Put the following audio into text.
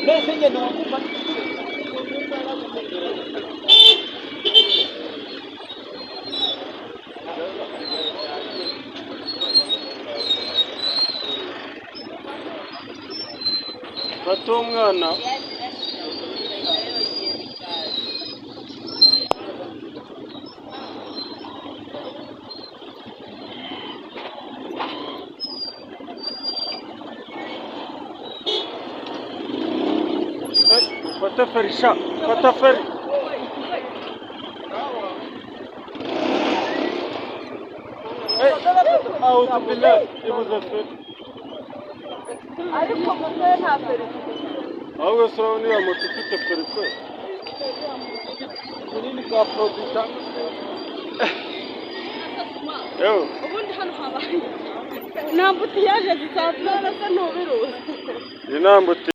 mbese njye ntiwamufata fata umwana fata feri sha fata feri أعوذ بالله يبغى فeri ariko umusore nta feri ahubwo se wowe niba moto ufite feri kwe bunini bwa produit cyangwa yewe ubundi hano habaye nta mbutiyaje zisanzwe nasa n'ubiruzi ni nta mbuti